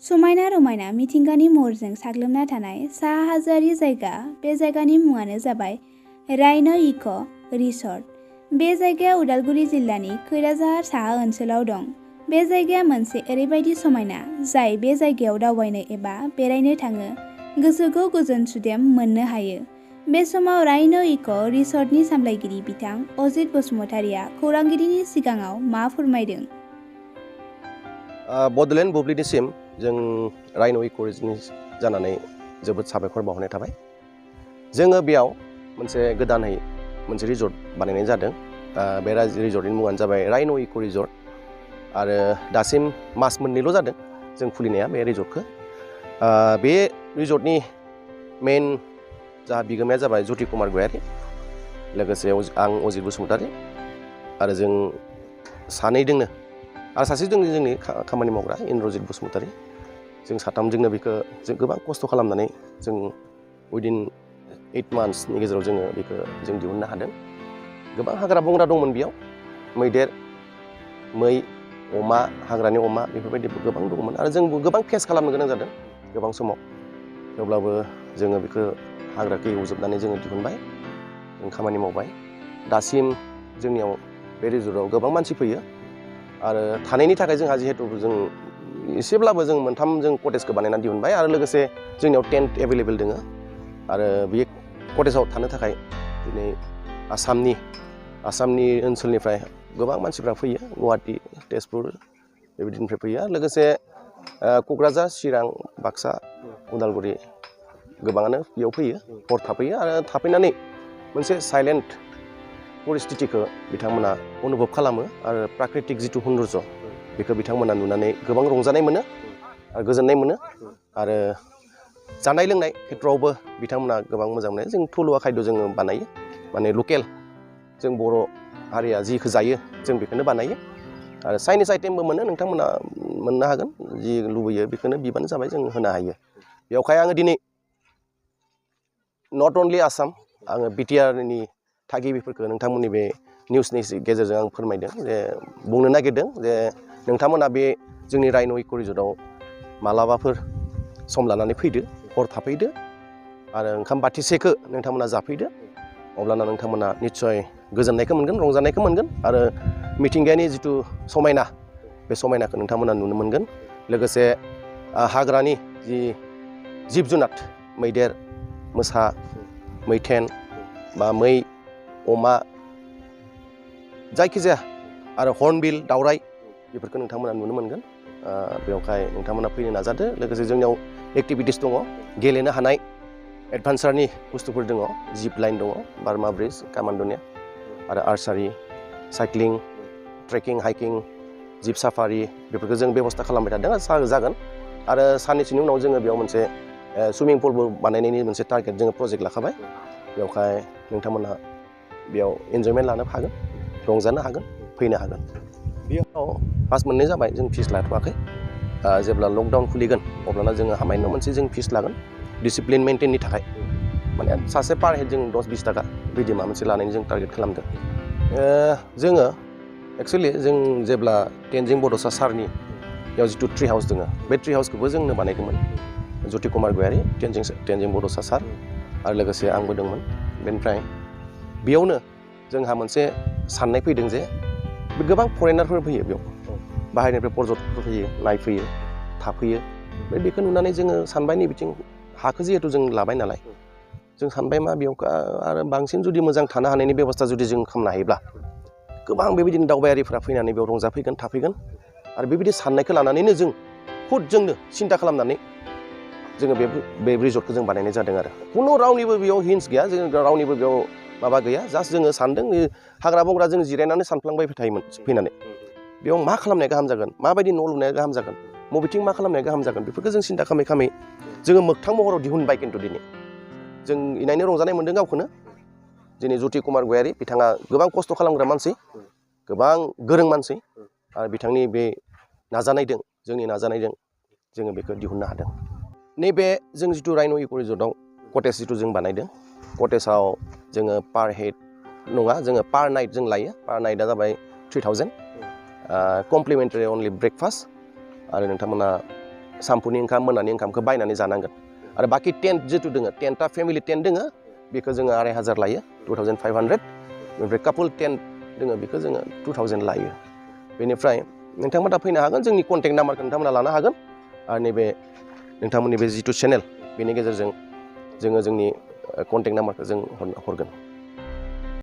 समायना रमायना मिथिंगानि महरजों साग्लोबना थानाय सा हाजोआरि जायगा बे जायगानि मुङानो जाबाय राइन' इक' रिसर्ट। बे जायगाया उदालगुरि जिल्लानि खैराजाहार साहा ओनसोलाव दं। बे जायगाया मोनसे ओरैबायदि समायना जाय बे जायगायाव दावबायनो एबा बेरायनो थाङो गोसोखौ गोजोन सुदेम मोननो हायो। बे समाव राइन' इक' रिसर्टनि सामलायगिरि बिथां अजित बसुमतारिया खौरांगिरिनि सिगाङाव मा फोरमायदों? बड'लेण्ड बुब्लिनिसिम जों राइन' इक' रिसर्टनि जानानै जोबोद साबायखर बावहरनाय थाबाय। जोङो बेयाव मोनसे गोदानै मोनसे रिजर्ट बानायनाय जादों। बे रिजर्टनि मुङानो जाबाय राइन' इक' रिजर्ट आरो दासिम मास मोननैल' जादों जों खुलिनाया बे रिजर्टखौ। बे रिजर्टनि मेन जा बिगोमाया जाबाय ज्योति कुमार गयारि, लोगोसे आं अजित बसुमतारि आरो जों सानैजोंनो आरो सासे जोंनि खामानि मावग्रा इन्द्रजित बसुमतारि, जों साथामजोंनो बेखौ जों गोबां खस्थ' खालामनानै जों उइदिन 8 मान्थ्सनि गेजेराव जोङो बेखौ जों दिहुननो हादों। गोबां हाग्रा बंग्रा दंमोन बेयाव, मैदेर, मै, अमा, हाग्रानि अमा बेफोरबायदि गोबां दंमोन आरो जों गोबां फेस खालामनो गोनां जादों गोबां समाव। थेवब्लाबो जोङो बेखौ हाग्राखौ एवजोबनानै जोङो दिहुनबाय, जों खामानि मावबाय। दासिम जोंनियाव बे रिजर्टआव गोबां मानसि फैयो आरो थानायनि थाखाय जोंहा जिहेतु जों एसेब्लाबो जों मोनथाम जों कटेजखौ बानायनानै दिहुनबाय आरो लोगोसे जोंनियाव टेन्ट एभेलेबेल दङ आरो बे कटेजाव थानो थाखाय दिनै आसामनि ओनसोलनिफ्राय गोबां मानसिफ्रा फैयो, गुवाहाटि, तेजपुर बेबायदिनिफ्राय फैयो। लोगोसे क'क्राझार, चिरां, बाक्सा, उदालगुरि गोबाङानो बेयाव फैयो, हर थाफैयो आरो थाफैनानै मोनसे साइलेन्ट परिस्थितिखौ बिथांमोना अनुभब खालामो आरो प्राकृतिक जिथु सौन्दर्य बेखौ बिथांमोना नुनानै गोबां रंजानाय मोनो आरो गोजोननाय मोनो आरो जानाय लोंनाय खेथ्रआवबो बिथांमोना गोबां मोजां मोनो। जों थलुवा खायद' जोङो बानायो, माने लकेल जों बर' हारिया जिखौ जायो जों बेखौनो बानायो आरो चाइनिस आइटेमबो मोनो, नोंथांमोना मोननो हागोन, जि लुबैयो बेखौनो बिबानो जाबाय, जों होनो हायो। बेवहाय आङो दिनै नट अनलि आसाम, आङो बिटिआरनि थागिबिफोरखौ नोंथांमोननि बे निउसनि गेजेरजों आं फोरमायदों जे बुंनो नागिरदों जे नोंथांमोना बे जोंनि राइन' इक' रिजर्टआव मालाबाफोर सम लानानै फैदो, हर थाफैदो आरो ओंखाम बाथिसेखौ नोंथांमोना जाफैदो, अब्लाना नोंथांमोना निस्सय गोजोननायखौ मोनगोन, रंजानायखौ मोनगोन आरो मिथिंगानि जिथु समायना बे समायनाखौ नोंथांमोना नुनो मोनगोन। लोगोसे हाग्रानि जि जिब जुनार, मैदेर, मोसा, मैथेन बा मै, अमा, जायखिजाया आरो हर्नबिल, दावराय बेफोरखौ नोंथांमोना नुनो मोनगोन। बेवहाय नोंथांमोना फैनो नाजादो। लोगोसे जोंनियाव एक्टिभिटिस दङ, गेलेनो हानाय एडभेन्सारनि बुस्थुफोर दङ, जिप लाइन दङ, बार्मा ब्रिज, कामान्डनिया आरो आर्सारि, साइक्लिं, ट्रेकिं, हाइकिं, जिप साफारि बेफोरखौ जों बेबस्था खालामबाय थादों, जागोन। आरो साननैसोनि उनाव जोङो बेयाव मोनसे सुइमिं पुलबो बानायनायनि मोनसे टारगेट जोङो प्रजेक्ट लाखाबाय। बेवहाय नोंथांमोनहा बेयाव इन्जयमेन्ट लानो हागोन, रंजानो हागोन, फैनो हागोन। बेयाव मास मोननै जाबाय जों फिस लाथ'वाखै। जेब्ला लकडाउन खुलिगोन अब्लाना जोङो हामायनो मोनसे जों फिस लागोन डिसिप्लिन मेनटेननि थाखाय, माने सासे पार हेड जों 10-20 थाखा बिदि माबा मोनसे लानायनि जों टारगेट खालामदों। जोङो एक्सुवेलि जों जेब्ला टेनजिं बड'सा सारनि बेयाव जिथु ट्रि हाउस दङ, बे ट्रि हाउसखौबो जोंनो बानायदोंमोन ज्योति कुमार गयारि, टेनजिं बड'सा सार आरो लोगोसे आंबो दंमोन। बेनिफ्राय बेयावनो जोंहा मोनसे साननाय फैदों जे गोबां फरेनारफोर फैयो बेयाव, बाहेरनिफ्राय पर्यटकफोर फैयो, नायफैयो, थाफैयो। बेखौ नुनानै जोङो सानबाय नै बिथिं हाखौ जिहेतु जों लाबाय नालाय, जों सानबाय मा बेयाव आरो बांसिन जुदि मोजां थानो हानायनि बेबस्था जुदि जों खालामनो हायोब्ला गोबां बेबायदिनो दावबायारिफ्रा फैनानै बेयाव रंजाफैगोन, थाफैगोन आरो बेबायदि साननायखौ लानानैनो जों जोंनो सिन्था खालामनानै जोङो बे रिजर्टखौ जों बानायनाय जादों आरो खुनु रावनिबो बेयाव हिन्स गैया, जों रावनिबो बेयाव माबा गैया। जास्ट जोङो सानदों हाग्रा बंग्रा जों जिरायनानै सानफ्लांबाय थायोमोन फैनानै, बेयाव मा खालामनाया गाहाम जागोन, माबायदि न' लुनाया गाहाम जागोन, बबेथिं मा खालामनाया गाहाम जागोन, बेफोरखौ जों सिन्था खालामै जोङो मोगथां महराव दिहुनबाय। खिन्थु दिनै जों इनायनो रंजानाय मोन्दों गावखौनो। दिनै ज्योति कुमार गयारि बिथाङा गोबां खस्थ' खालामग्रा मानसि, गोबां गोरों मानसि आरो बिथांनि बे नाजानायजों, जोंनि नाजानायजों जोङो बेखौ दिहुननो हादों। नैबे जों जिथु राइन' इक' रिजर्टआव कटेज जिथु जों बानायदों, कटेजाव जोङो पार हेड नङा, जोङो पार नाइट जों लायो। पार नाइटआ जाबाय 3000, कमप्लिमेन्टारि अनलि ब्रेकफास्ट आरो नोंथांमोना सानफुनि ओंखाम मोनानि ओंखामखौ बायनानै जानांगोन आरो बाखि टेन्ट जिथु दोङो टेन्टआ फेमिलि टेन्ट दोङो बेखौ जोङो 2500 लायो 2500 बेनिफ्राय कापोल टेन्ट दोङो बेखौ जोङो 2000 लायो बेनिफ्राय नोंथांमोना फैनो हागोन जोंनि कन्टेक्ट नाम्बारखौ नोंथांमोना लानो हागोन आरो नैबे नोंथांमोननि बे जिथु चेनेल बेनि गेजेरजों जोङो जोंनि कन्टेक्ट नाम्बारखौ जों हरगोन